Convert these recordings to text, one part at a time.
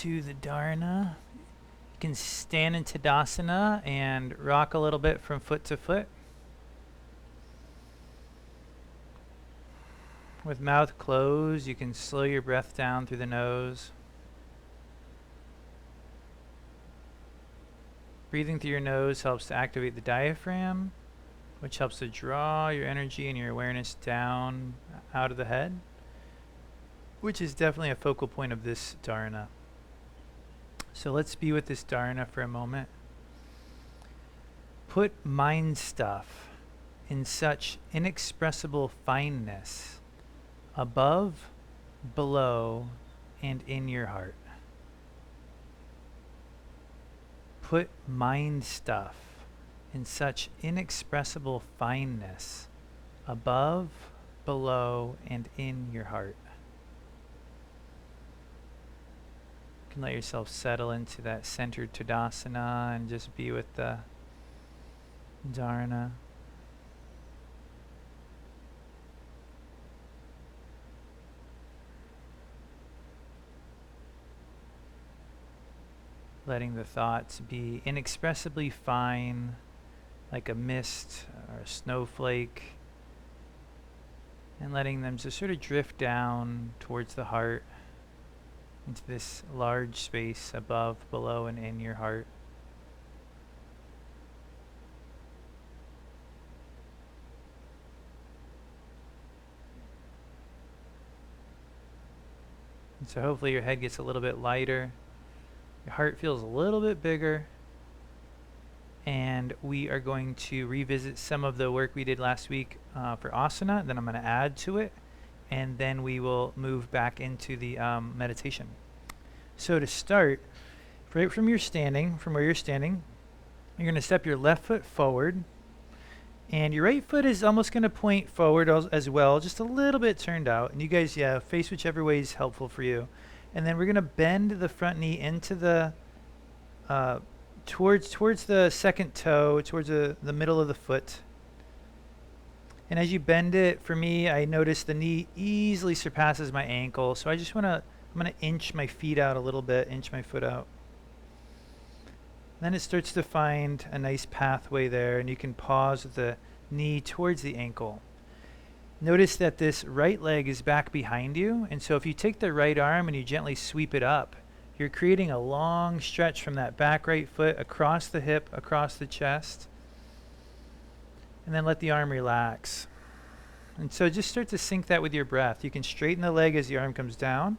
To the Dharana. You can stand in Tadasana and rock a little bit from foot to foot. With mouth closed, you can slow your breath down through the nose. Breathing through your nose helps to activate the diaphragm, which helps to draw your energy and your awareness down out of the head, which is definitely a focal point of this Dharana. So let's be with this Dharana for a moment. Put mind stuff in such inexpressible fineness above, below, and in your heart. Put mind stuff in such inexpressible fineness above, below, and in your heart. You can let yourself settle into that centered Tadasana and just be with the Dharana. Letting the thoughts be inexpressibly fine, like a mist or a snowflake, and letting them just sort of drift down towards the heart, into this large space above, below, and in your heart. And so hopefully your head gets a little bit lighter, your heart feels a little bit bigger, and we are going to revisit some of the work we did last week for asana. Then I'm going to add to it, and then we will move back into the meditation. So to start, right from where you're standing, you're going to step your left foot forward, and your right foot is almost going to point forward as well, just a little bit turned out. And you guys, face whichever way is helpful for you. And then we're going to bend the front knee into the towards the second toe, towards the middle of the foot. And as you bend it, for me, I notice the knee easily surpasses my ankle. So I'm going to inch my feet out a little bit, inch my foot out. Then it starts to find a nice pathway there, and you can pause with the knee towards the ankle. Notice that this right leg is back behind you, and so if you take the right arm and you gently sweep it up, you're creating a long stretch from that back right foot across the hip, across the chest, and then let the arm relax. And so just start to sync that with your breath. You can straighten the leg as the arm comes down,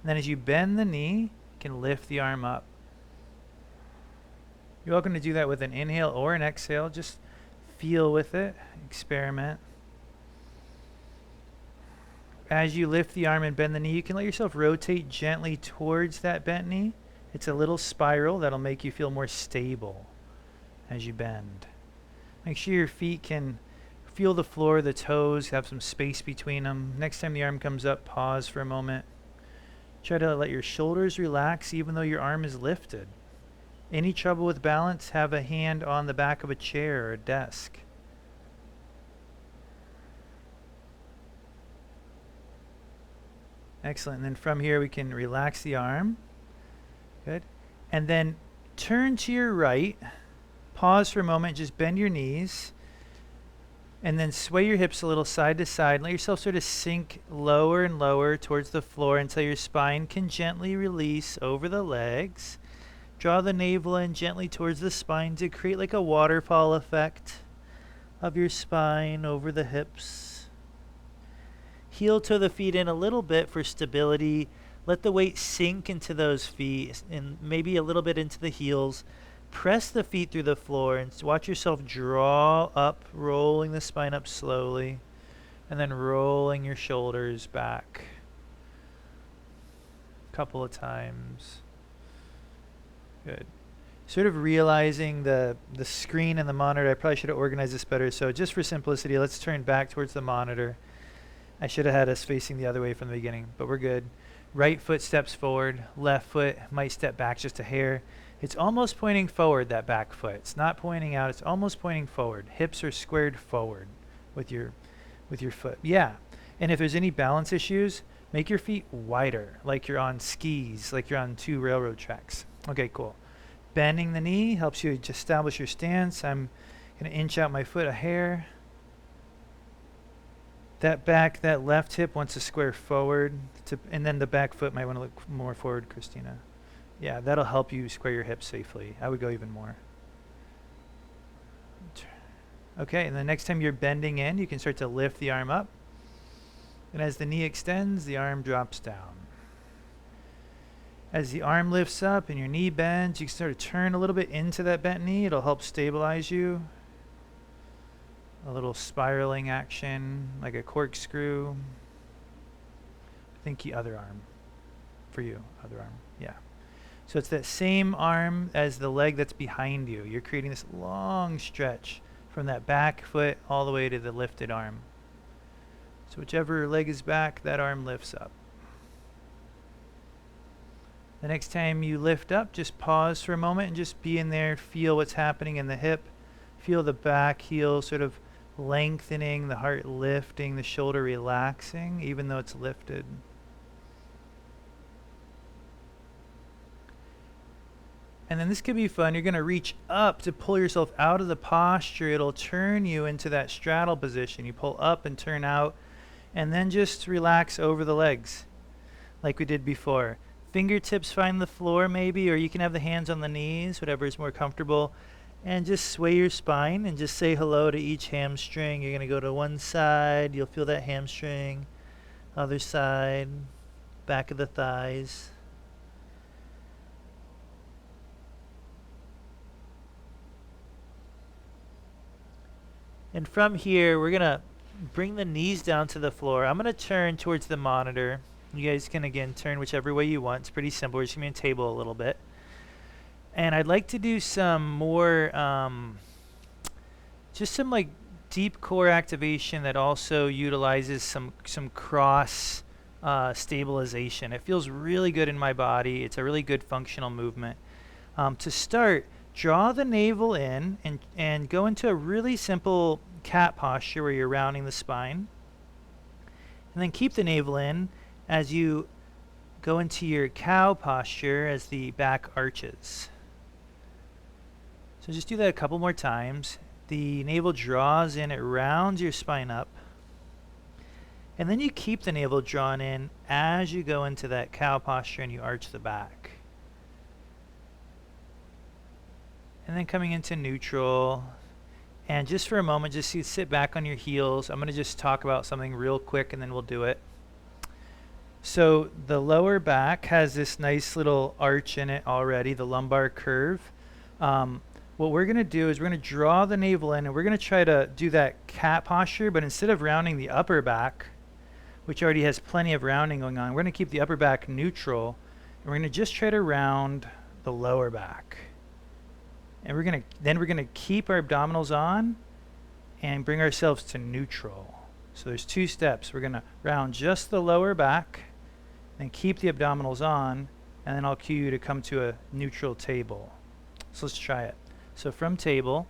and then as you bend the knee, you can lift the arm up. You're welcome to do that with an inhale or an exhale. Just feel with it, experiment. As you lift the arm and bend the knee, you can let yourself rotate gently towards that bent knee. It's a little spiral that'll make you feel more stable as you bend. Make sure your feet can feel the floor, the toes, have some space between them. Next time the arm comes up, pause for a moment. Try to let your shoulders relax even though your arm is lifted. Any trouble with balance, have a hand on the back of a chair or a desk. Excellent. And then from here we can relax the arm. Good. And then turn to your right. Pause for a moment. Just bend your knees. And then sway your hips a little side to side. Let yourself sort of sink lower and lower towards the floor until your spine can gently release over the legs. Draw the navel in gently towards the spine to create like a waterfall effect of your spine over the hips. Heel toe the feet in a little bit for stability. Let the weight sink into those feet and maybe a little bit into the heels. Press the feet through the floor and watch yourself draw up, rolling the spine up slowly, and then rolling your shoulders back a couple of times. Good. Sort of realizing the screen and the monitor, I probably should have organized this better. So just for simplicity, let's turn back towards the monitor. I should have had us facing the other way from the beginning, but we're good. Right foot steps forward, left foot might step back just a hair. It's almost pointing forward, that back foot. It's not pointing out, it's almost pointing forward. Hips are squared forward with your foot. Yeah. And if there's any balance issues, Make your feet wider, like you're on skis, like you're on 2 railroad tracks. Okay, cool. Bending the knee helps you to establish your stance. I'm going to inch out my foot a hair. That left hip wants to square forward, and then the back foot might want to look more forward, Christina. Yeah, that'll help you square your hips safely. I would go even more. Okay, and the next time you're bending in, you can start to lift the arm up. And as the knee extends, the arm drops down. As the arm lifts up and your knee bends, you can start to turn a little bit into that bent knee. It'll help stabilize you. A little spiraling action, like a corkscrew. Think the other arm for you, other arm, yeah. So it's that same arm as the leg that's behind you. You're creating this long stretch from that back foot all the way to the lifted arm. So whichever leg is back, that arm lifts up. The next time you lift up, just pause for a moment and just be in there, feel what's happening in the hip. Feel the back heel sort of lengthening, the heart lifting, the shoulder relaxing, even though it's lifted. And then this could be fun. You're going to reach up to pull yourself out of the posture. It'll turn you into that straddle position. You pull up and turn out, and then just relax over the legs like we did before. Fingertips find the floor maybe, or you can have the hands on the knees, whatever is more comfortable. And just sway your spine and just say hello to each hamstring. You're going to go to one side. You'll feel that hamstring. Other side. Back of the thighs. And from here, we're going to bring the knees down to the floor. I'm going to turn towards the monitor. You guys can, again, turn whichever way you want. It's pretty simple. We're just going to be on table a little bit. And I'd like to do some more, just some like deep core activation that also utilizes some cross stabilization. It feels really good in my body. It's a really good functional movement. To start, draw the navel in and go into a really simple cat posture where you're rounding the spine. And then keep the navel in as you go into your cow posture as the back arches. So just do that a couple more times. The navel draws in, it rounds your spine up. And then you keep the navel drawn in as you go into that cow posture and you arch the back. And then coming into neutral. And just for a moment, just sit back on your heels. I'm going to just talk about something real quick and then we'll do it. So the lower back has this nice little arch in it already, the lumbar curve. What we're going to do is we're going to draw the navel in and we're going to try to do that cat posture, but instead of rounding the upper back, which already has plenty of rounding going on, we're going to keep the upper back neutral and we're going to just try to round the lower back. And we're going to keep our abdominals on and bring ourselves to neutral. So there's 2 steps. We're going to round just the lower back and keep the abdominals on, and then I'll cue you to come to a neutral table. So let's try it. So from table,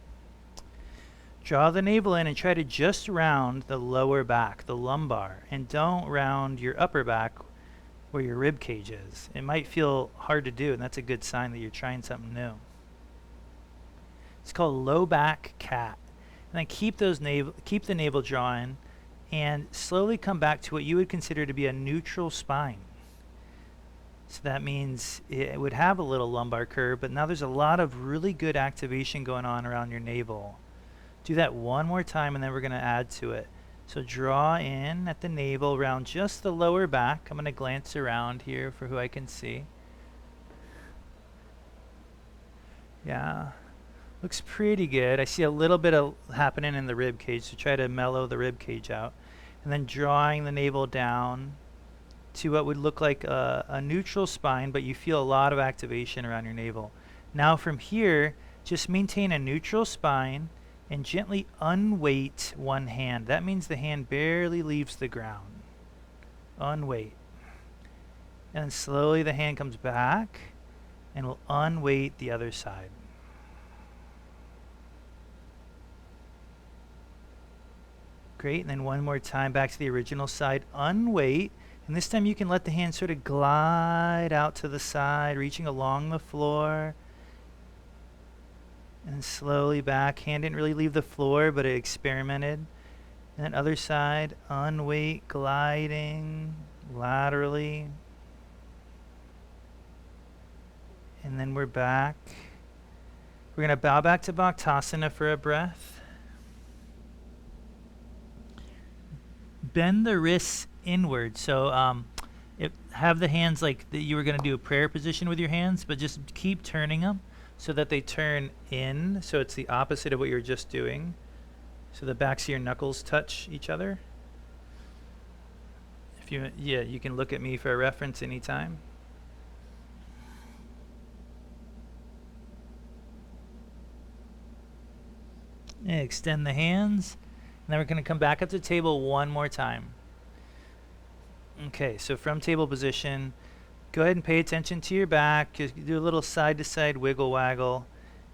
draw the navel in and try to just round the lower back, the lumbar, and don't round your upper back where your rib cage is. It might feel hard to do, and that's a good sign that you're trying something new. It's called low back cat. And then keep the navel drawn and slowly come back to what you would consider to be a neutral spine. So that means it would have a little lumbar curve, but now there's a lot of really good activation going on around your navel. Do that one more time and then we're going to add to it. So draw in at the navel, round just the lower back. I'm going to glance around here for who I can see. Yeah, looks pretty good. I see a little bit of happening in the rib cage, so try to mellow the rib cage out. And then drawing the navel down to what would look like a neutral spine, but you feel a lot of activation around your navel. Now from here, just maintain a neutral spine and gently unweight one hand. That means the hand barely leaves the ground. Unweight. And then slowly the hand comes back and we'll unweight the other side. Great, and then one more time back to the original side. Unweight, And this time you can let the hand sort of glide out to the side, reaching along the floor. And slowly back. Hand didn't really leave the floor, but it experimented. And then other side, unweight, gliding laterally. And then we're back. We're going to bow back to Bhaktasana for a breath. Bend the wrists inward. So have the hands like that you were going to do a prayer position with your hands, but just keep turning them so that they turn in. So it's the opposite of what you were just doing. So the backs of your knuckles touch each other. You can look at me for a reference anytime. And extend the hands. And then we're going to come back up to table one more time. Okay, so from table position, go ahead and pay attention to your back. Just do a little side-to-side wiggle waggle.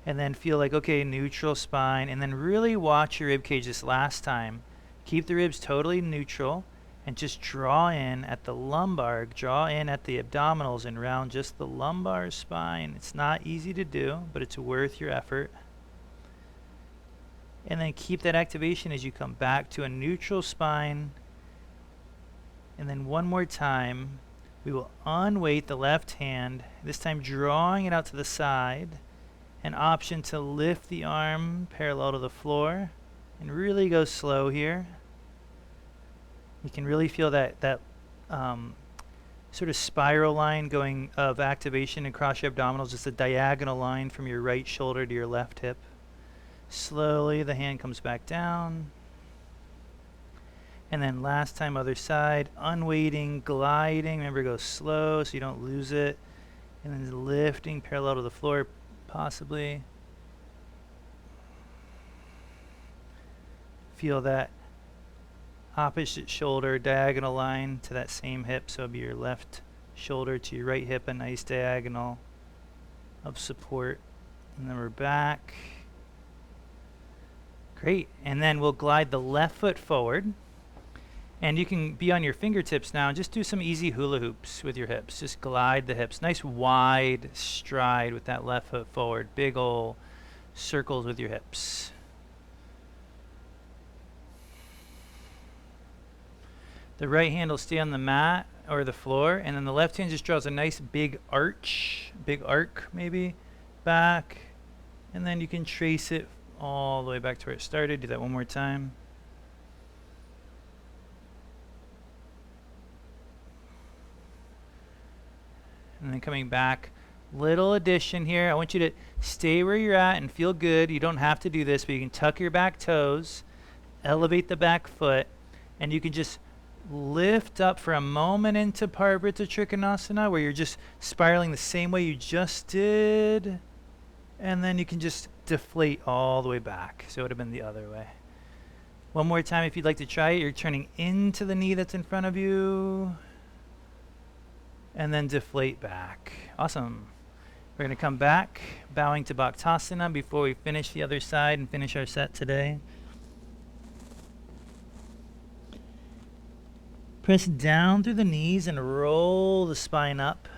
And then feel like, okay, neutral spine. And then really watch your rib cage this last time. Keep the ribs totally neutral. And just draw in at the lumbar. Draw in at the abdominals and round just the lumbar spine. It's not easy to do, but it's worth your effort. And then keep that activation as you come back to a neutral spine. And then one more time, we will unweight the left hand, this time drawing it out to the side. An option to lift the arm parallel to the floor and really go slow here. You can really feel that sort of spiral line going of activation across your abdominals, just a diagonal line from your right shoulder to your left hip. Slowly the hand comes back down. And then last time, other side, unweighting, gliding. Remember, go slow so you don't lose it. And then lifting parallel to the floor, possibly. Feel that opposite shoulder diagonal line to that same hip. So it'll be your left shoulder to your right hip, a nice diagonal of support. And then we're back. Great. And then we'll glide the left foot forward. And you can be on your fingertips now and just do some easy hula hoops with your hips. Just glide the hips. Nice wide stride with that left foot forward. Big ol' circles with your hips. The right hand will stay on the mat or the floor. And then the left hand just draws a nice big arch. Big arc maybe. Back. And then you can trace it all the way back to where it started. Do that one more time. And then coming back, little addition here. I want you to stay where you're at and feel good. You don't have to do this, but you can tuck your back toes, elevate the back foot, and you can just lift up for a moment into Parivrtta Trikonasana, where you're just spiraling the same way you just did. And then you can just deflate all the way back. So it would have been the other way. One more time if you'd like to try it. You're turning into the knee that's in front of you. And then deflate back. Awesome. We're going to come back, bowing to Bhaktasana before we finish the other side and finish our set today. Press down through the knees and roll the spine up.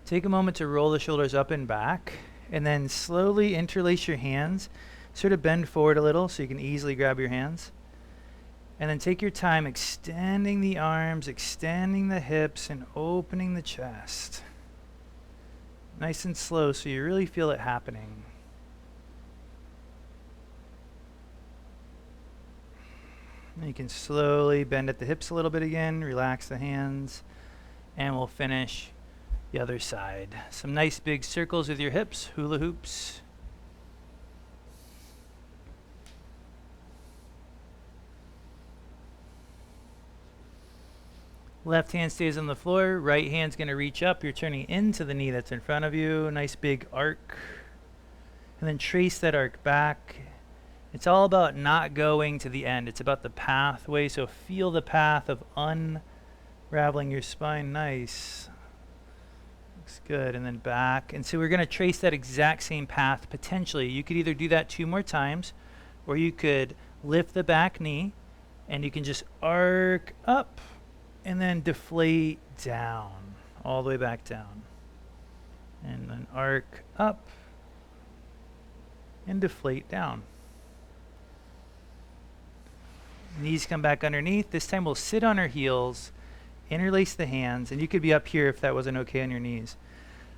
Take a moment to roll the shoulders up and back. And then slowly interlace your hands. Sort of bend forward a little so you can easily grab your hands. And then take your time extending the arms, extending the hips, and opening the chest. Nice and slow so you really feel it happening. And you can slowly bend at the hips a little bit again, relax the hands, and we'll finish the other side. Some nice big circles with your hips, hula hoops. Left hand stays on the floor, right hand's going to reach up. You're turning into the knee that's in front of you. Nice big arc. And then trace that arc back. It's all about not going to the end. It's about the pathway, so feel the path of unraveling your spine. Nice. Looks good. And then back. And so we're going to trace that exact same path potentially. You could either do that 2 more times, or you could lift the back knee, and you can just arc up and then deflate down, all the way back down. And then arc up and deflate down. Knees come back underneath. This time we'll sit on our heels, interlace the hands, and you could be up here if that wasn't okay on your knees.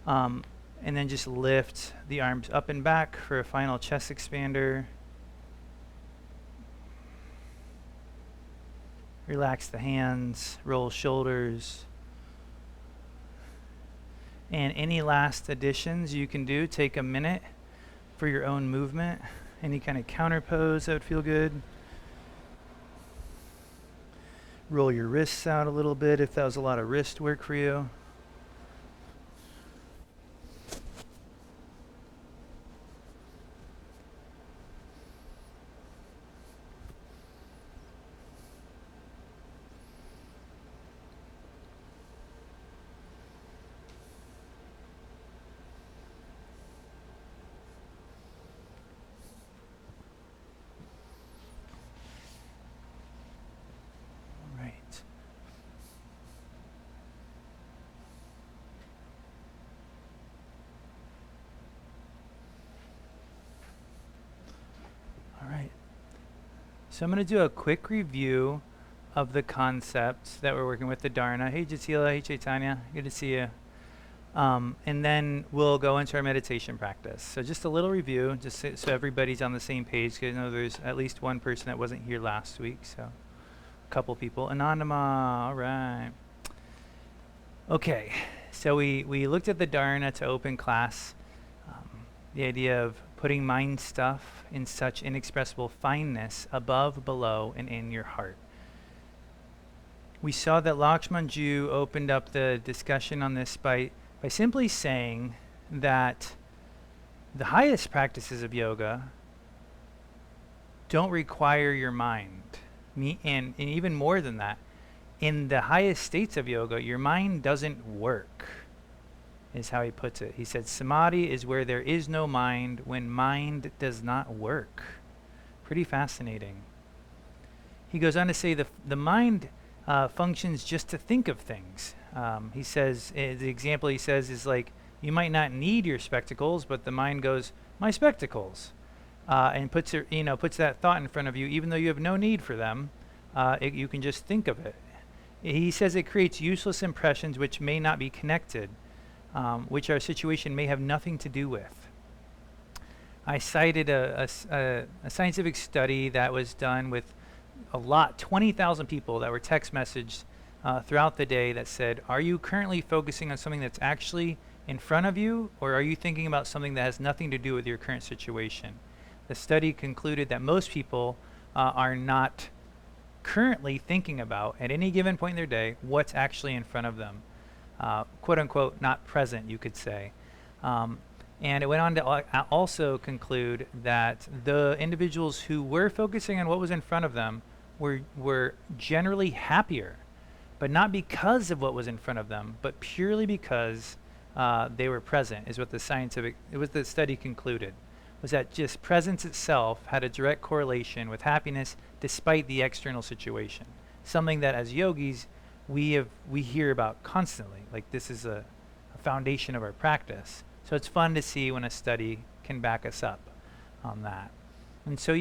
And then just lift the arms up and back for a final chest expander. Relax the hands, roll shoulders. And any last additions you can do, take a minute for your own movement. Any kind of counter pose that would feel good. Roll your wrists out a little bit if that was a lot of wrist work for you. So I'm going to do a quick review of the concepts that we're working with, the Dharana. Hey Jatila, hey Chaitanya, good to see you. And then we'll go into our meditation practice. So just a little review, just so everybody's on the same page, because I know there's at least one person that wasn't here last week, so a couple people. Anandama, all right. Okay, so we looked at the Dharana to open class, the idea of putting mind stuff in such inexpressible fineness above, below, and in your heart. We saw that Lakshmanju opened up the discussion on this by simply saying that the highest practices of yoga don't require your mind. And even more than that, in the highest states of yoga, your mind doesn't work, is how he puts it. He said, samadhi is where there is no mind when mind does not work. Pretty fascinating. He goes on to say the mind functions just to think of things. He says, the example he says is like, you might not need your spectacles, but the mind goes, my spectacles, and puts that thought in front of you, even though you have no need for them. You can just think of it. He says it creates useless impressions which may not be connected, which our situation may have nothing to do with. I cited a scientific study that was done with 20,000 people that were text messaged throughout the day that said, are you currently focusing on something that's actually in front of you, or are you thinking about something that has nothing to do with your current situation? The study concluded that most people are not currently thinking about, at any given point in their day, what's actually in front of them. Quote unquote, not present, you could say. And it went on to also conclude that the individuals who were focusing on what was in front of them were generally happier, but not because of what was in front of them, but purely because they were present, is what the study concluded, was that just presence itself had a direct correlation with happiness despite the external situation. Something that as yogis, we hear about constantly. Like, this is a foundation of our practice. So it's fun to see when a study can back us up on that. And so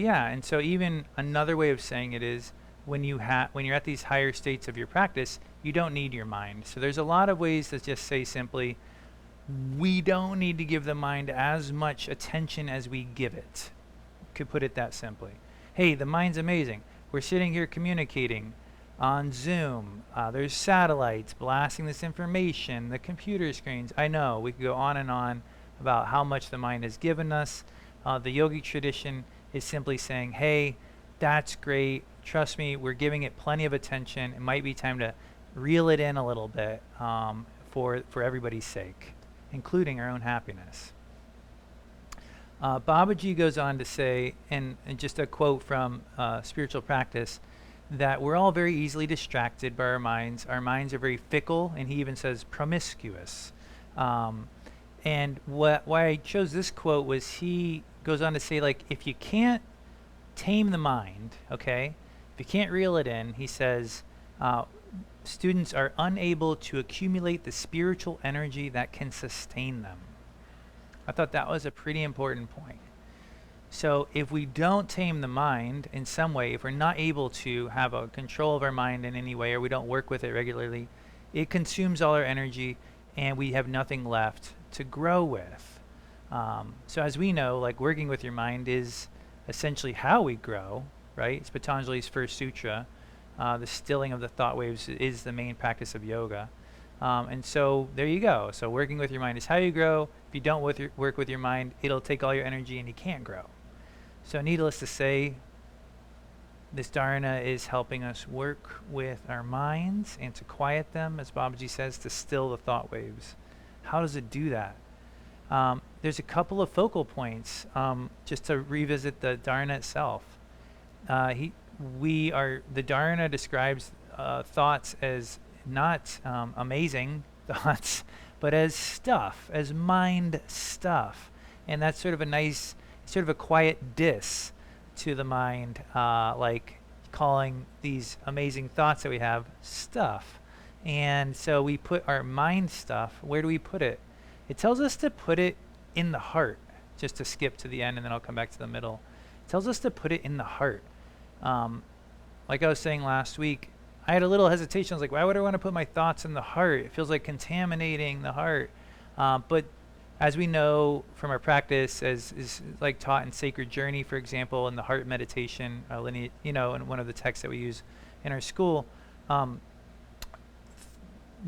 even another way of saying it is when you're at these higher states of your practice, you don't need your mind. So there's a lot of ways to just say simply, we don't need to give the mind as much attention as we give it. Could put it that simply. Hey, the mind's amazing. We're sitting here communicating on Zoom. There's satellites blasting this information, the computer screens. I know, we could go on and on about how much the mind has given us. The yogic tradition is simply saying, hey, that's great. Trust me, we're giving it plenty of attention. It might be time to reel it in a little bit for everybody's sake, including our own happiness. Babaji goes on to say, and just a quote from Spiritual Practice, that we're all very easily distracted by our minds. Our minds are very fickle, and he even says promiscuous. And why I chose this quote was he goes on to say, like, if you can't tame the mind, okay, if you can't reel it in, he says, students are unable to accumulate the spiritual energy that can sustain them. I thought that was a pretty important point. So if we don't tame the mind in some way, if we're not able to have a control of our mind in any way, or we don't work with it regularly, it consumes all our energy and we have nothing left to grow with. So as we know, like, working with your mind is essentially how we grow, right? It's Patanjali's first sutra. The stilling of the thought waves is the main practice of yoga. And so there you go. So working with your mind is how you grow. If you don't work with your mind, it'll take all your energy and you can't grow. So needless to say, this dharana is helping us work with our minds and to quiet them, as Babaji says, to still the thought waves. How does it do that? There's a couple of focal points, just to revisit the dharana itself. The dharana describes thoughts as not amazing thoughts, but as stuff, as mind stuff. And that's sort of a nice, sort of a quiet diss to the mind, like calling these amazing thoughts that we have stuff. And so we put our mind stuff, where do we put it? It tells us to put it in the heart, just to skip to the end and then I'll come back to the middle. It tells us to put it in the heart. Like I was saying last week, I had a little hesitation. I was like, why would I want to put my thoughts in the heart? It feels like contaminating the heart. But as we know from our practice, as is like taught in Sacred Journey, for example, in the heart meditation, in one of the texts that we use in our school,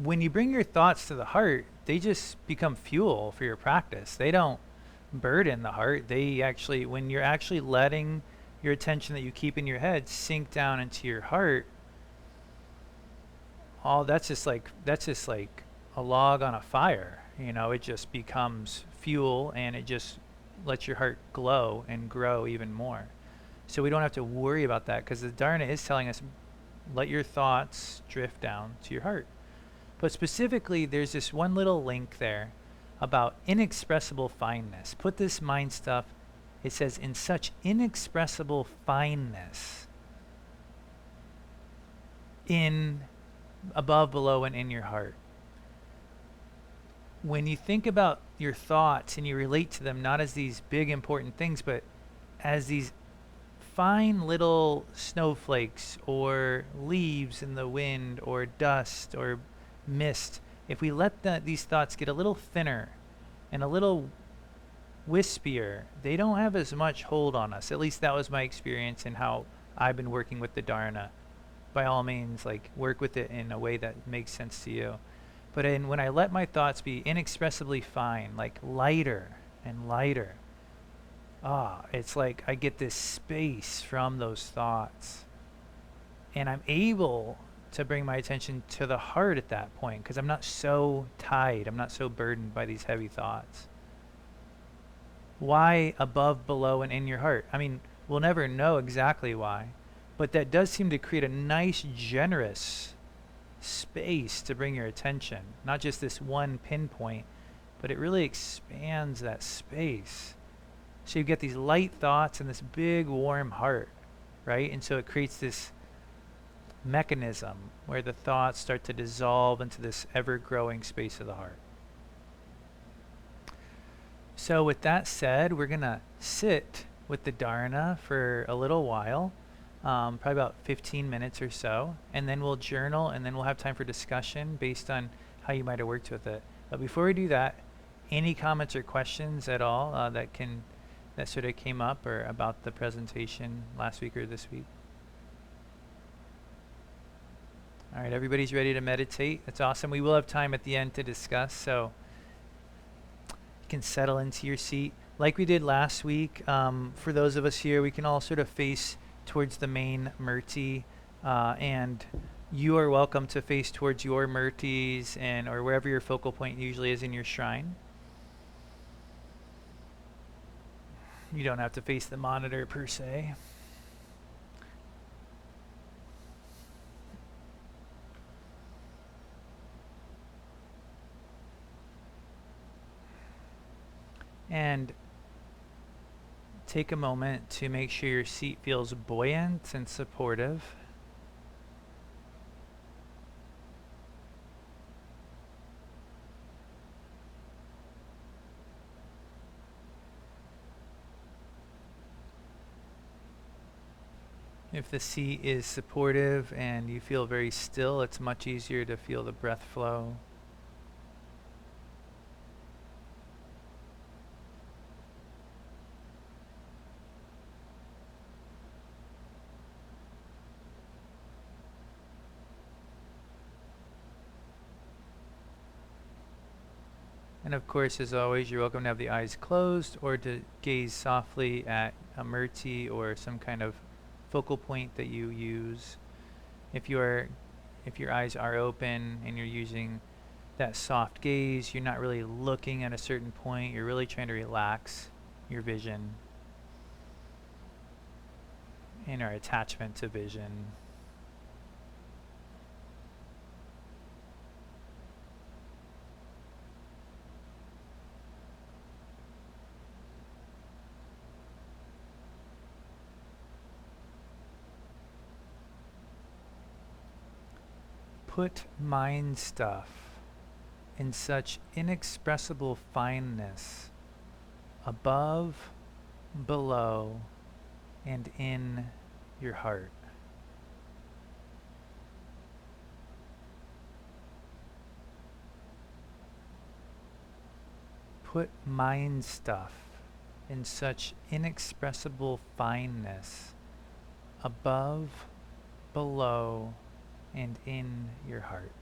when you bring your thoughts to the heart, they just become fuel for your practice. They don't burden the heart. They actually, when you're actually letting your attention that you keep in your head sink down into your heart, that's just like a log on a fire. It just becomes fuel and it just lets your heart glow and grow even more. So we don't have to worry about that, because the Dharana is telling us, let your thoughts drift down to your heart. But specifically, there's this one little link there about inexpressible fineness. Put this mind stuff, it says, in such inexpressible fineness, in above, below, and in your heart. When you think about your thoughts and you relate to them not as these big important things, but as these fine little snowflakes or leaves in the wind or dust or mist, if we let these thoughts get a little thinner and a little wispier, they don't have as much hold on us. At least that was my experience and how I've been working with the Dharana. By all means, work with it in a way that makes sense to you. But when I let my thoughts be inexpressibly fine, like lighter and lighter, it's like I get this space from those thoughts. And I'm able to bring my attention to the heart at that point, because I'm not so tied, I'm not so burdened by these heavy thoughts. Why above, below, and in your heart? I mean, we'll never know exactly why, but that does seem to create a nice, generous space to bring your attention. Not just this one pinpoint, but it really expands that space. So you get these light thoughts and this big, warm heart, right? And so it creates this mechanism where the thoughts start to dissolve into this ever-growing space of the heart. So with that said, we're going to sit with the Dharana for a little while, probably about 15 minutes or so, and then we'll journal, and then we'll have time for discussion based on how you might have worked with it. But before we do that, any comments or questions at all that sort of came up or about the presentation last week or this week? All right, everybody's ready to meditate. That's awesome. We will have time at the end to discuss, so you can settle into your seat. Like we did last week, for those of us here, we can all sort of face towards the main murti, and you are welcome to face towards your murtis or wherever your focal point usually is in your shrine. You don't have to face the monitor per se. And take a moment to make sure your seat feels buoyant and supportive. If the seat is supportive and you feel very still, it's much easier to feel the breath flow. And of course, as always, you're welcome to have the eyes closed or to gaze softly at a murti or some kind of focal point that you use. If your eyes are open and you're using that soft gaze, you're not really looking at a certain point, you're really trying to relax your vision and our attachment to vision. Put mind stuff in such inexpressible fineness above, below, and in your heart. Put mind stuff in such inexpressible fineness above, below, and in your heart.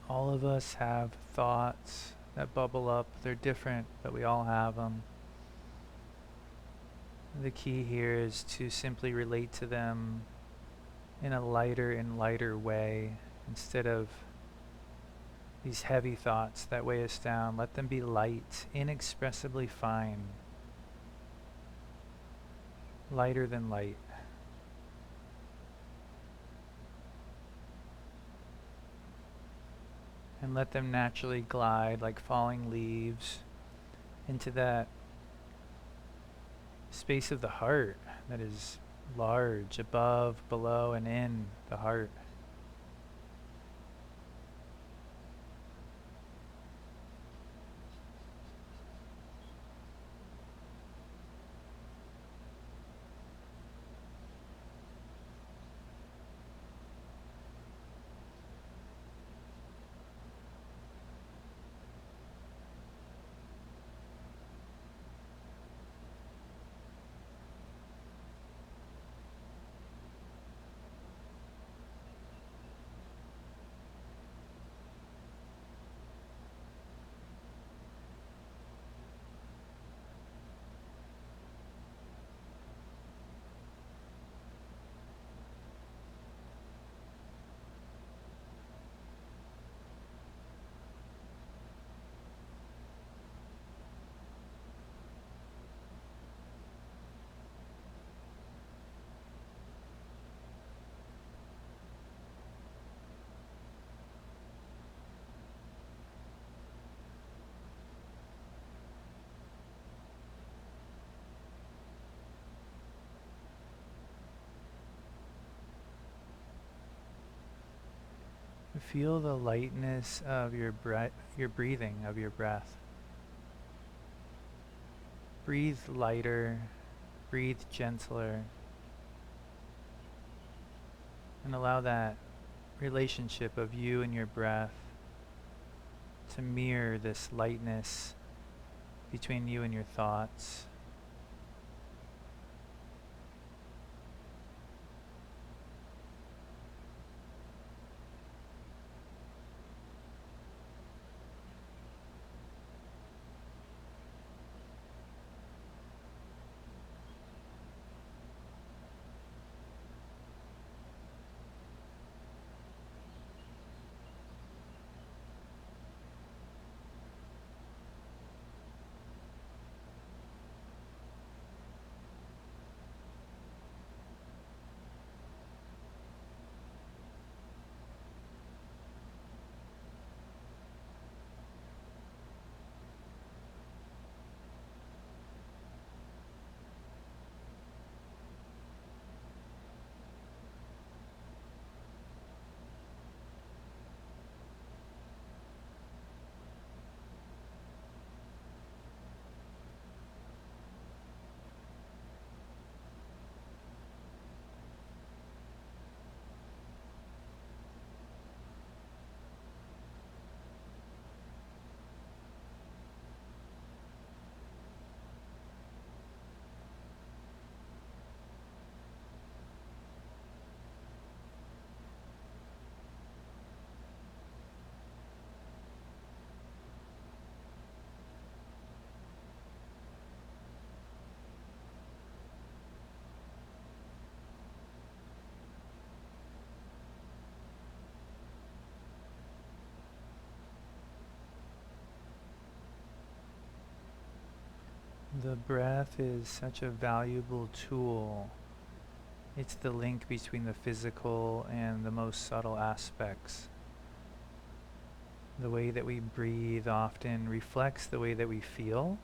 All of us have thoughts that bubble up. They're different, but we all have them. The key here is to simply relate to them in a lighter and lighter way instead of these heavy thoughts that weigh us down. Let them be light, inexpressibly fine, lighter than light. And let them naturally glide like falling leaves into that space of the heart that is large, above, below, and in the heart. Feel the lightness of your breathing, of your breath. Breathe lighter, breathe gentler, and allow that relationship of you and your breath to mirror this lightness between you and your thoughts. The breath is such a valuable tool. It's the link between the physical and the most subtle aspects. The way that we breathe often reflects the way that we feel,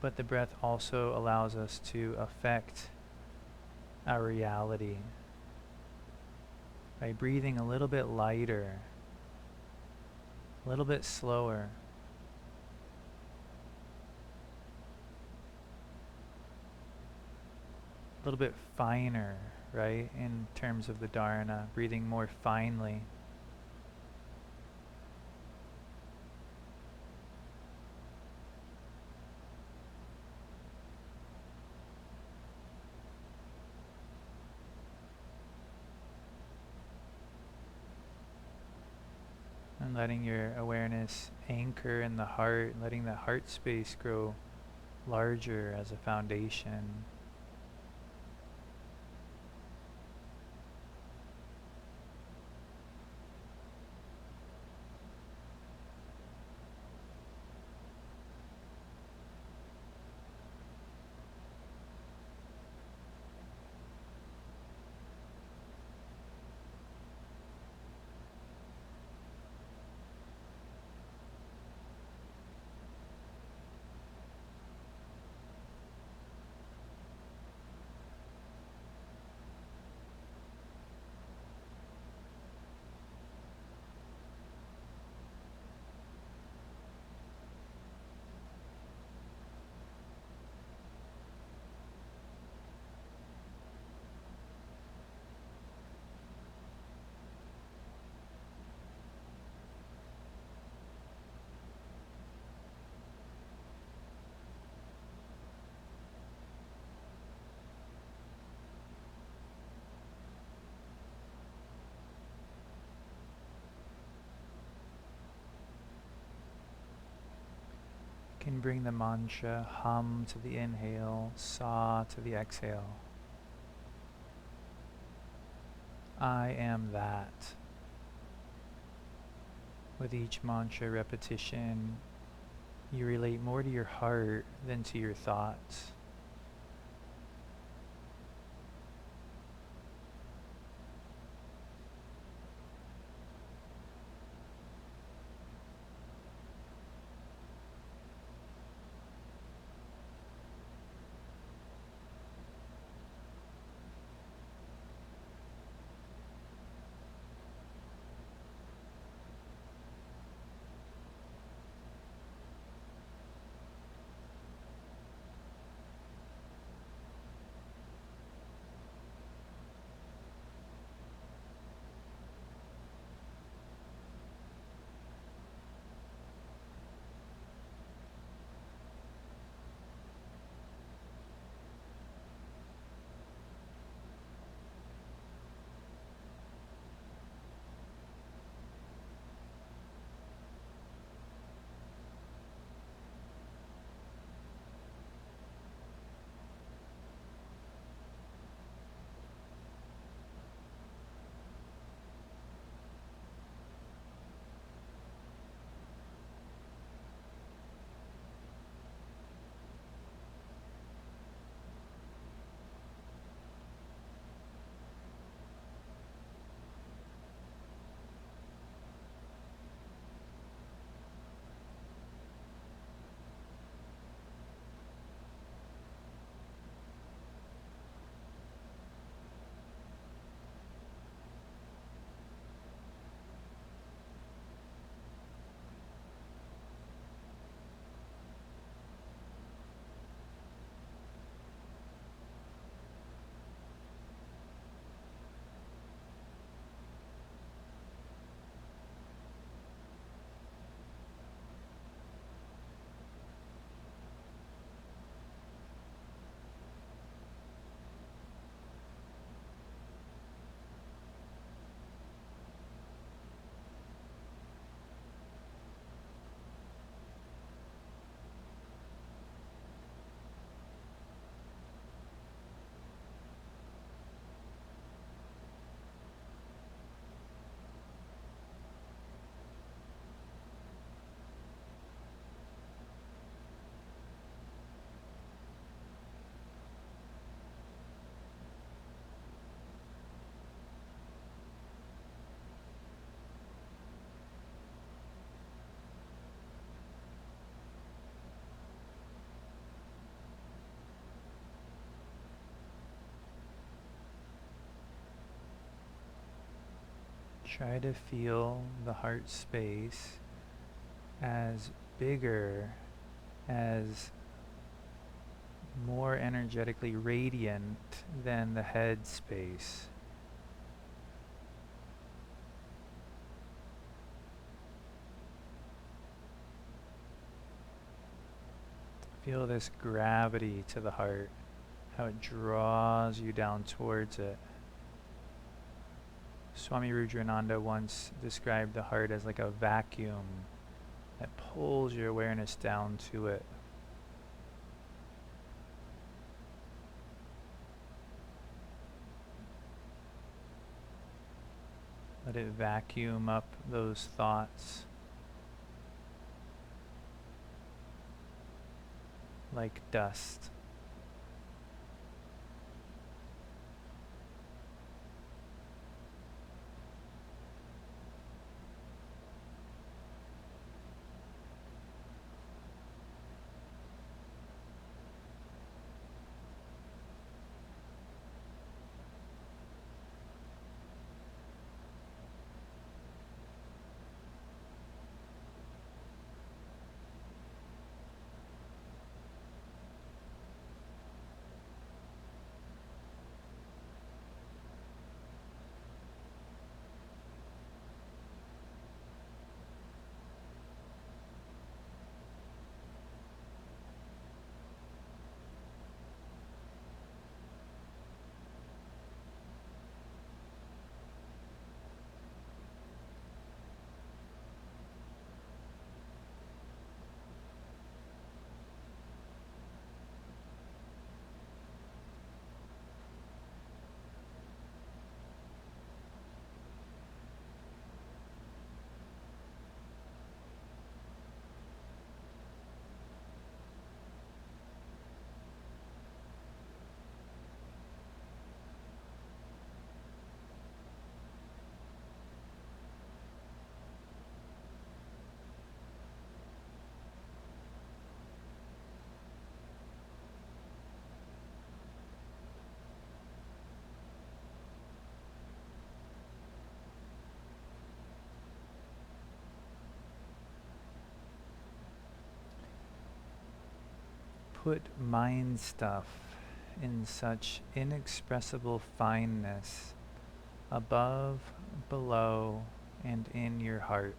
but the breath also allows us to affect our reality by breathing a little bit lighter, a little bit slower. A little bit finer, right, in terms of the Dharana, breathing more finely. And letting your awareness anchor in the heart, letting that heart space grow larger as a foundation. Can bring the mantra hum to the inhale, sa to the exhale. I am that. With each mantra repetition, you relate more to your heart than to your thoughts. Try to feel the heart space as bigger, as more energetically radiant than the head space. Feel this gravity to the heart, how it draws you down towards it. Swami Rudrananda once described the heart as like a vacuum that pulls your awareness down to it. Let it vacuum up those thoughts like dust. Put mind stuff in such inexpressible fineness above, below, and in your heart.